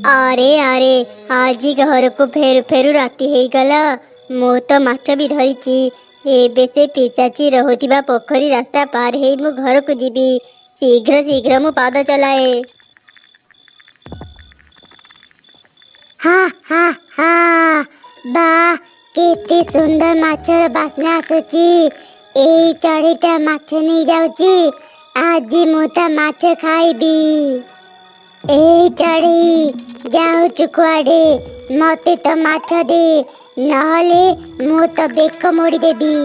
अरे अरे आज घर को फेरु फेरु राति हो गला। मो तो माछ भी धरिची। एबे से पिचाची रहुथिबा पोखरी रास्ता पार हे मु घर को जीवी। शीघ्र शीघ्र मु पाद चलाए। हा हा हा बा केते सुंदर माछर बास्ना आसुची। एई चढ़ीटा माछ नहीं जाउची। आज मु ता माछ खाइबी। ए चढ़ी जाऊचु कुआडे मते तो माछ दे नहले मु तो बेक मोड़ी देबी।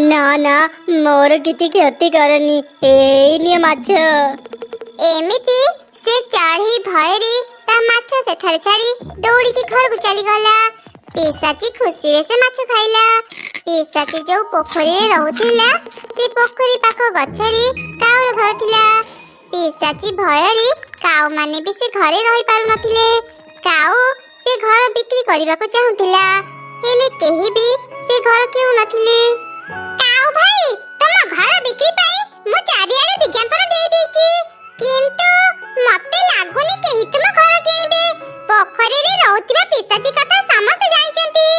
ना ना मोर किछि क्षति करनी। ए निये माछ। एमिति से चढ़ी भयरी ता माछ सेठारे छाड़ी दौड़ी की घर को चली गला। पिसाची खुशी रे से माछ खाइला। पिसाची जो पोखरी रे रहउथिला से पोखरी पाख गछरी काउर घर थिला। पिसाची भयरी काऊ माने भी से घरे रही पारु नथिले। काऊ से घर बिक्री करबा को चाहुथिला हेले केही भी से घर किनु नथिले। काऊ भाई तम घर बिक्री पाई मु चारियाडे विज्ञापन दे देची किंतु मते लागुनी केही तुम घर किनिबे। पोखरी रे रहउतिबा पिसाची कथा समस्त जानचंती।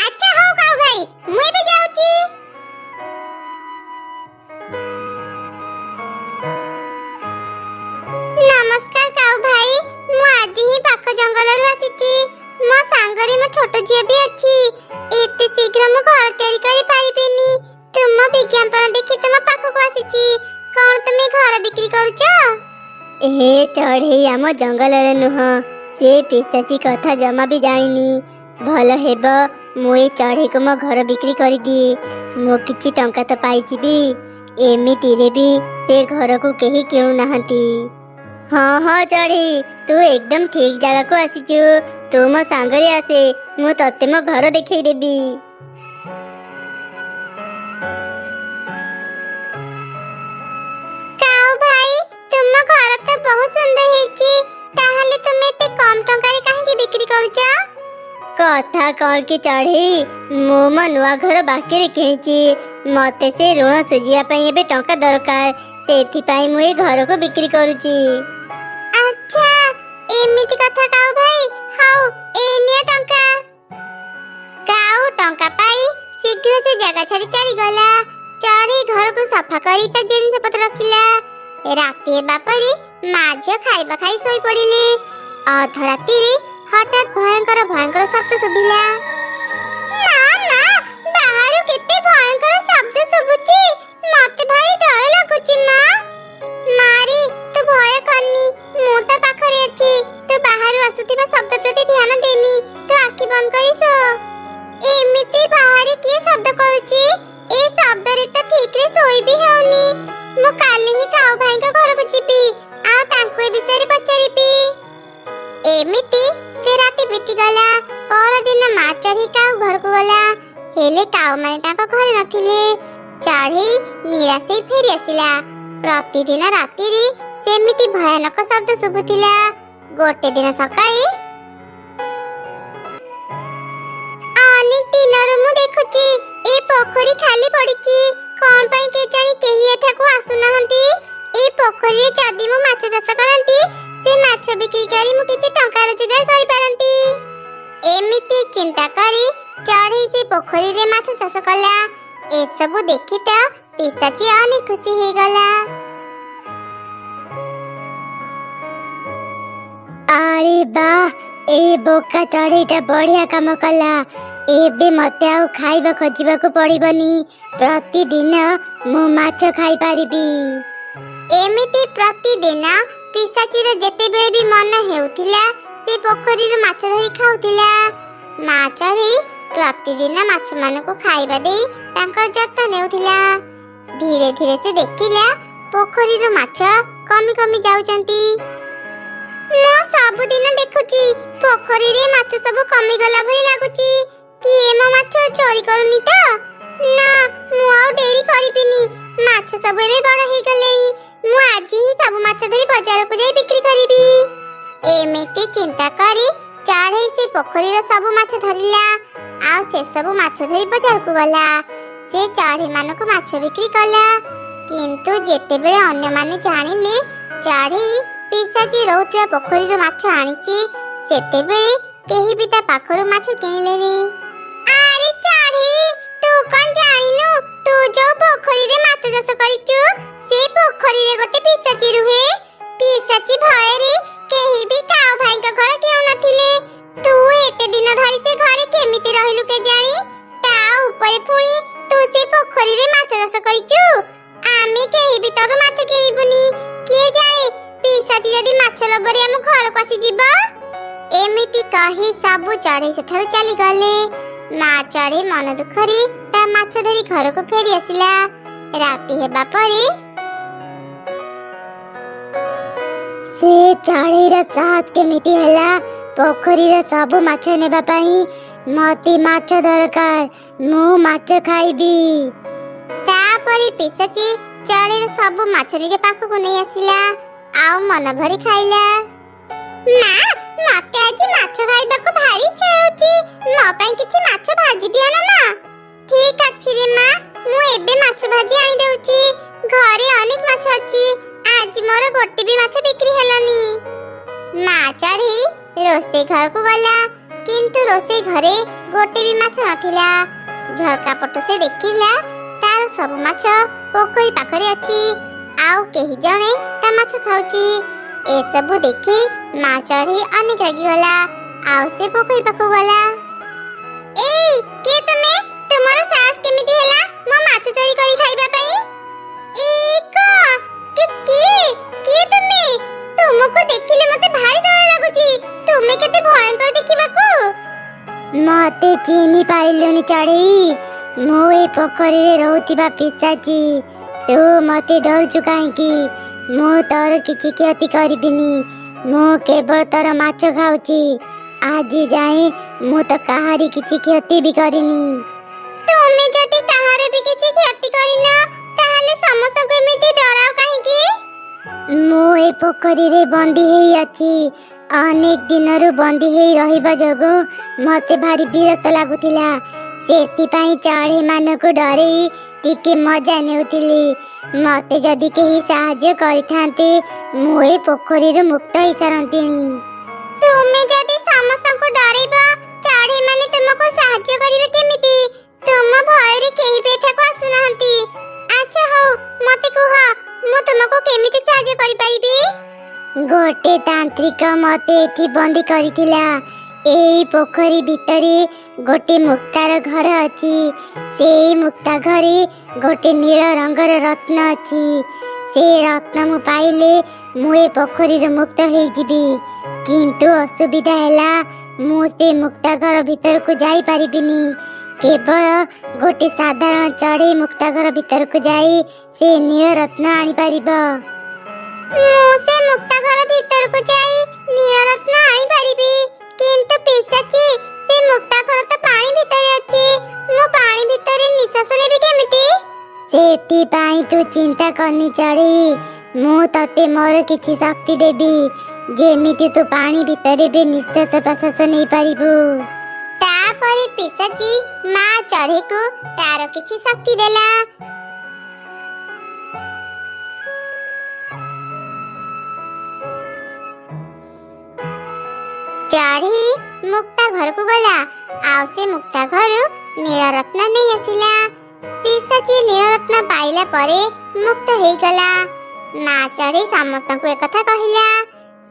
अच्छा हो काऊ भाई मु भी जाउची। नमस्कार काऊ भाई मु आज ही पाख जंगल रु आसीची। मो सांगरे मो छोट झिया भी अछि। एते शीघ्र मु घर तयारी करि पारिबेनी। तुम विज्ञापन देखि तुम पाख को आसीची। कोन तुमे घर बिक्री करूचो? ए चढ़े आम जंगल रे नुह। से पिसाची कथा जमा भी जानिनी। भल हेब मु ए चढ़े को मो घर बिक्री करि दिए। मो किछि टंका तो पाई जिबी। एमिति रे भी से घर को केही किनु नाहंती। हाँ हाँ चढ़ी तू एकदम ठीक जगह को आसीचु। तू मो सांगरे आसे मु तते मो घर देखै देबी। काऊ भाई तुम घर तो बहुत सुंदर हेची। ताहाले तुमे ते कम टंका रे काहे की बिक्री करूचा? कथा कौन की चढ़ी मो मो नुआ घर बाकी रे केची। मते से ऋण सुजिया पई एबे टंका दरकार। सेथि पई मु ए घर को बिक्री करूची। अच्छा एमिति कथा काऊ भाई हाउ एनिया टंका। काऊ टंका पाई शीघ्र से जगह छाड़ी चली गला। चढ़ी घर को सफा करी ता जिनिस पत्र रखिला। राती बापरी माझ खाइबा खाई सोई पड़िले। अध राती रे हठात भयंकर भयंकर शब्द सुभिला। मामा बाहर केते भयंकर शब्द सुबुची। मते भारी डर लागुची मां। मारी तू भय करनी मु तो पाखरे अछि। तू बाहर आसुथिबा शब्द प्रति ध्यान देनी। तू आखि बंद करी सो। एमिति बाहर के शब्द करूची। ए शब्द रे तो ठीक रे सोई भी हेउनी। मु काली ही काऊ भाई का घर को जीबी आ तांको ए विषय रे पचारिबी। एमिति से राती बीती गला। पर दिन मा चढ़ी काऊ घर को गला हेले काऊ माने ताको घर नथिले। चढ़ी निराशे फेरी आसिला। प्रतिदिन राति रे सेमिति भयानक शब्द सुबुथिला। गोटे दिन सकाळे अनेक दिनर मु देखुची ए पोखरी खाली पड़िची। कोन पई के जानी केही एठा को आसु नहंती। ए पोखरी रे जदी मु माछ चाष करंती से माछ बिक्री करी मु किछि टंका रोजगार करि पारंती। एमिति चिंता करी चढ़ी से पोखरी रे माछ चाष कला। ए सब देखि त पिसाची अनेक खुशी हे गला। अरे वाह ए बोका चढ़ीटा बढ़िया काम कला। एबे मते आउ खाइबा खोजिबा को पड़िबनी। प्रतिदिन मु माछ खाइ पारिबी। एमिति प्रतिदिन पिसाची रे जेते बेले भी मन हेउथिला से पोखरी रे माछ धरि खाउथिला। माछ रे प्रतिदिन माछ मान को खाइबा देई तांकर जत्न नेउथिला। धीरे धीरे से देखिला पोखरी रो माछ कमी कमी जाउचंती। मो सब दिन देखुची पोखरी रे माछ सब कमी गला भली लागुची। कि एमा माछ चोरी करूनी त ना मु आउ डेरी करिबिनी। माछ सब एबे बड़ हे गलेई। मु आज ही सब माछ धरि बाजार को जाई बिक्री करिबी। एमिति चिंता करी चढ़े से पोखरी रो सब माछ धरिला। आ से सब माछ धरि बाजार को गला। से चढ़ी मान को माछ बिक्री कला। किंतु जेते बेले अन्य माने जानिले चढ़ी ପିଶାଚି ରହୁଥିବା ପୋଖରୀରୁ ମାଛ ଆଣିଛି ସେତେବେଳେ କେହି ବି ତା ପାଖରୁ ମାଛ କିଣିଲେନି। ଆରେ ଚଢ଼େଇ, ତୁ କଣ ଜାଣିନୁ? ତୁ ଯୋଉ ପୋଖରୀରେ ମାଛ ଚାଷ କରିଛୁ ସେ ପୋଖରୀରେ ଗୋଟେ ପିଶାଚି ରୁହେ। ପିଶାଚି ଭୟରେ କେହି ବି କାଉ ଭାଇଙ୍କ ଘର କିଣୁନଥିଲେ। ତୁ ଏତେ ଦିନ ଧରି ସେ ଘରେ କେମିତି ରହିଲୁ କେଜାଣି? ତା ଉପରେ ପୁଣି ତୁ ସେ ପୋଖରୀରେ ମାଛ ଚାଷ କରିଛୁ। ଆମେ କେହି ବି ତୋଠୁ ମାଛ କିଣିବୁନି। କିଏ ଜାଣେ ପିଶାଚି ଯଦି ମାଛ ଲୋଭରେ ଆମ ଘରକୁ ଆସିଯିବ। ଏମିତି କହି ସବୁ ଚଢ଼େଇ ସେଠାରୁ ଚାଲିଗଲେ। ମା ଚଢ଼େଇ ମନ ଦୁଃଖରେ ତା ମାଛ ଧରି ଘରକୁ ଫେରି ଆସିଲା। ରାତି ହେବା ପରେ ସେ ଚଢ଼େଇର ସାହସ କେମିତି ହେଲା ପୋଖରୀର ସବୁ ମାଛ ନେବା ପାଇଁ? ମତେ ମାଛ ଦରକାର, ମୁଁ ମାଛ ଖାଇବି। ତାପରେ ପିଶାଚି ଚଢ଼େଇର ସବୁ ମାଛ ନିଜ ପାଖକୁ ନେଇ ଆସିଲା ଆଉ ମନ ଭରି ଖାଇଲା। ମା, ମତେ ଆଜି ମାଛ ଖାଇବାକୁ ଭାରି ଇଚ୍ଛା ହେଉଛି। ମୋ ପାଇଁ କିଛି ମାଛ ଭାଜି ଦିଅ ନା ମା। ଠିକ ଅଛି ରେ ମା, ମୁଁ ଏବେ ମାଛ ଭାଜି ଆଣି ଦେଉଛି। ଘରେ ଅନେକ ମାଛ ଅଛି, ଆଜି ମୋର ଗୋଟେ ବି ମାଛ ବିକ୍ରି ହେଲାନି। ମା ଚଢ଼େଇ ରୋଷେଇ ଘରକୁ ଗଲା, କିନ୍ତୁ ରୋଷେଇ ଘରେ ଗୋଟେ ବି ମାଛ ନଥିଲା। ଝରକା ପଟୁ ସେ ଦେଖିଲା ତାର ସବୁ ମାଛ ପୋଖରୀ ପାଖରେ ଅଛି, ଆଉ କେହି ଜଣେ ତା ମାଛ ଖାଉଛି। ଏସବୁ ଦେଖି ମା ଚଢ଼େଇ ଅନେକ ରାଗିଗଲା ଆଉ ସେ ପୋଖରୀ ପାଖକୁ ଗଲା। ଏଇ କିଏ ତୁମେ? ତୁମର ସାହସ କେମିତି ହେଲା ମୋ ମାଛ ଚୋରି କରି ଖାଇବା ପାଇଁ? କିଏ ତୁମେ? ତୁମକୁ ଦେଖିଲେ ମତେ ଭାରି ଡର ଲାଗୁଛି। ତୁମେ କେତେ ଭୟଙ୍କର ଦେଖିବାକୁ। ମତେ ଚିହ୍ନି ପାରିଲୁନି ଚଢ଼େଇ? ମୁଁ ଏ ପୋଖରୀରେ ରହୁଥିବା ପିଶାଚି। ତୁ ମତେ ଡରୁଛୁ କାହିଁକି? ମୁଁ ତୋର କିଛି କ୍ଷତି କରିବିନି। ମୁଁ କେବଳ ତୋର ମାଛ ଖାଉଛି। ଆଜି ଯାଏ ମୁଁ ତ କାହାରି କିଛି କ୍ଷତି ବି କରିନି। ତୁମେ ଯଦି କାହାର ବି କିଛି କ୍ଷତି କରିନ ତାହେଲେ ସମସ୍ତଙ୍କୁ ଏମିତି ଡରାଅ କାହିଁକି? ମୁଁ ଏ ପୋଖରୀରେ ବନ୍ଦୀ ହେଇ ଅଛି। ଅନେକ ଦିନରୁ ବନ୍ଦୀ ହେଇ ରହିବା ଯୋଗୁଁ ମତେ ଭାରି ବିରକ୍ତ ଲାଗୁଥିଲା। ସେଥିପାଇଁ ଚଢ଼େଇ ମାନଙ୍କୁ ଡରେଇ ଟିକେ ମଜା ନେଉଥିଲି। ମତେ ଯଦି କେହି ସାହାଯ୍ୟ କରିଥାନ୍ତେ ମୁଁ ଏ ପୋଖରୀରୁ ମୁକ୍ତ ହେଇସାରନ୍ତିଣି। ତୁମେ ଯଦି ସମସ୍ତଙ୍କୁ ଡରେଇବ ଚଢ଼େଇ ମାନେ ତୁମକୁ ସାହାଯ୍ୟ କରିବେ କେମିତି? ତୁମ ଭୟରେ କେହି ବି ଏଠାକୁ ଆସୁନାହାନ୍ତି। ଆଚ୍ଛା ହଉ, ମତେ କୁହ ମୁଁ ତୁମକୁ କେମିତି ସାହାଯ୍ୟ କରିପାରିବି? ଗୋଟେ ତାନ୍ତ୍ରିକ ମତେ ଏଠି ବନ୍ଦୀ କରିଥିଲା। ଏଇ ପୋଖରୀ ଭିତରେ ଗୋଟେ ମୁକ୍ତାର ଘର ଅଛି। ସେଇ ମୁକ୍ତା ଘରେ ଗୋଟେ ନୀଳ ରଙ୍ଗର ରତ୍ନ ଅଛି। ସେ ରତ୍ନ ମୁଁ ପାଇଲେ ମୁଁ ଏ ପୋଖରୀରୁ ମୁକ୍ତ ହେଇଯିବି। କିନ୍ତୁ ଅସୁବିଧା ହେଲା ମୁଁ ସେ ମୁକ୍ତା ଘର ଭିତରକୁ ଯାଇପାରିବିନି। କେବଳ ଗୋଟେ ସାଧାରଣ ଚଢ଼େଇ ମୁକ୍ତା ଘର ଭିତରକୁ ଯାଇ ସେ ନୀଳ ରତ୍ନ ଆଣିପାରିବ। ମୁଁ ସେ ମୁକ୍ତା ଘର ଭିତରକୁ ଯାଇ ନୀଳ ରତ୍ନ ଆଣିପାରିବି, କିନ୍ତୁ ପିଶାଚି ସେ ମୁକ୍ତା ଘର ତ ପାଣି ଭିତରେ ଅଛି। ମୁଁ ପାଣି ଭିତରେ ନିଶ୍ୱାସ ନେବି କେମିତି? ସେଥିପାଇଁ ତୁ ଚିନ୍ତା କରନି ଚଢ଼େଇ, ମୁଁ ତତେ ମୋର କିଛି ଶକ୍ତି ଦେବି, ଯେମିତି ତୁ ପାଣି ଭିତରେ ବି ନିଶ୍ୱାସ ପ୍ରଶ୍ୱାସ ନେଇପାରିବୁ। ତାପରେ ପିଶାଚି ମା ଚଢ଼େଇକୁ ତାର କିଛି ଶକ୍ତି ଦେଲା। ଚଢ଼େଇ ମୁକ୍ତା ଘରକୁ ଗଲା ଆଉ ସେ ମୁକ୍ତା ଘରୁ ନୀଳରତ୍ନ ନେଇ ଆସିଲା। ପିଶାଚି ନୀଳରତ୍ନ ପାଇଲା ପରେ ମୁକ୍ତ ହେଇଗଲା। ମା ଚଢ଼େଇ ସମସ୍ତଙ୍କୁ ଏକଥା କହିଲା।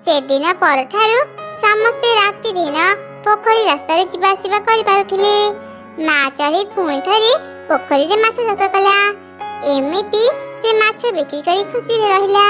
ସେଦିନ ପରଠାରୁ ସମସ୍ତେ ରାତି ଦିନ ପୋଖରୀ ରାସ୍ତାରେ ଯିବା ଆସିବା କରିପାରୁଥିଲେ। ମା ଚଢ଼େଇ ପୁଣି ଥରେ ପୋଖରୀରେ ମାଛ ଚାଷ କଲା। ଏମିତି ସେ ମାଛ ବିକ୍ରି କରି ଖୁସିରେ ରହିଲା।